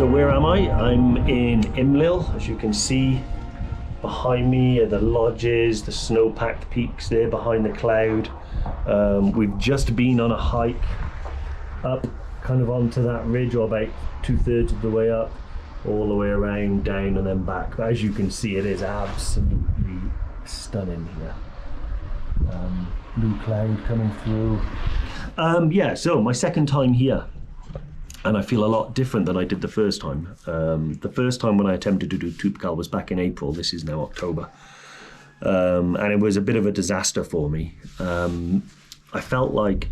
So where am I? I'm in 𝘕𝘬𝘬. As you can see, behind me are the lodges, the snow-packed peaks there behind the cloud. We've just been on a hike up kind of onto that ridge, or about 2/3 of the way up, all the way around, down and then back. But as you can see, it is absolutely stunning here. Blue cloud coming through. Yeah, so my second time here, and I feel a lot different than I did the first time. The first time when I attempted to do Toubkal was back in April. This is now October. And it was a bit of a disaster for me. I felt like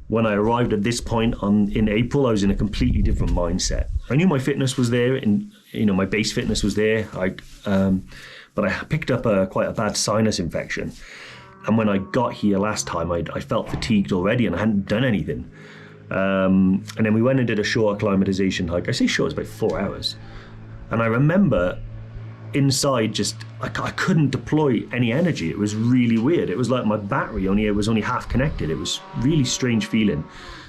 when I arrived at this point in April, I was in a completely different mindset. I knew my fitness was there, and my base fitness was there. But I picked up quite a bad sinus infection. And when I got here last time, I felt fatigued already, and I hadn't done anything. And then we went and did a short acclimatization hike. I say short, it's about 4 hours. And I remember inside I couldn't deploy any energy. It was really weird. It was like my battery was only half connected. It was really strange feeling.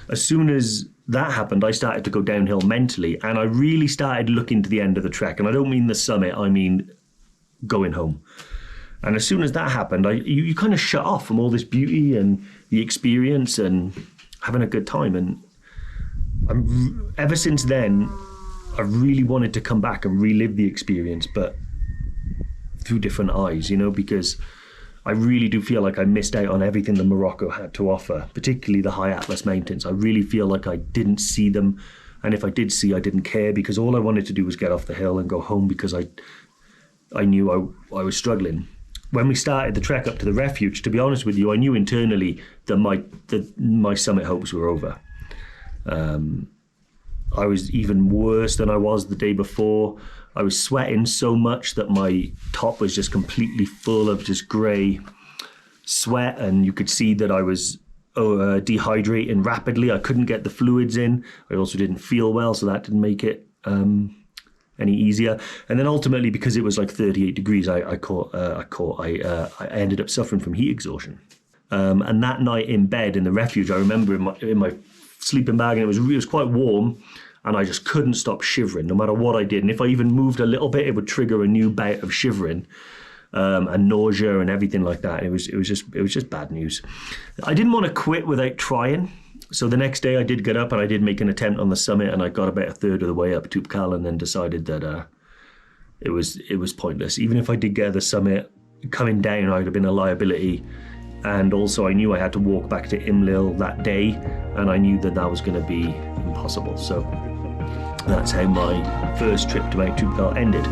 As soon as that happened, I started to go downhill mentally, and I really started looking to the end of the trek. And I don't mean the summit, I mean going home. And as soon as that happened, you kind of shut off from all this beauty and the experience and having a good time. And ever since then, I really wanted to come back and relive the experience, but through different eyes, because I really do feel like I missed out on everything that Morocco had to offer, particularly the high Atlas mountains. I really feel like I didn't see them. And if I did see, I didn't care, because all I wanted to do was get off the hill and go home, because I knew I was struggling. When we started the trek up to the refuge, to be honest with you, I knew internally that my summit hopes were over. I was even worse than I was the day before. I was sweating so much that my top was just completely full of just grey sweat, and you could see that I was dehydrating rapidly. I couldn't get the fluids in. I also didn't feel well, so that didn't make it any easier. And then ultimately, because it was like 38 degrees, I ended up suffering from heat exhaustion. And that night in bed in the refuge, I remember in my sleeping bag, and it was quite warm, and I just couldn't stop shivering no matter what I did. And if I even moved a little bit, it would trigger a new bout of shivering and nausea and everything like that. It was just bad news. I didn't want to quit without trying. So the next day I did get up and I did make an attempt on the summit, and I got about 1/3 of the way up Toubkal, and then decided that it was pointless. Even if I did get to the summit, coming down I'd have been a liability. And also I knew I had to walk back to 𝘕𝘬𝘬𝘬 that day, and I knew that was going to be impossible. So that's how my first trip to Mount Toubkal ended.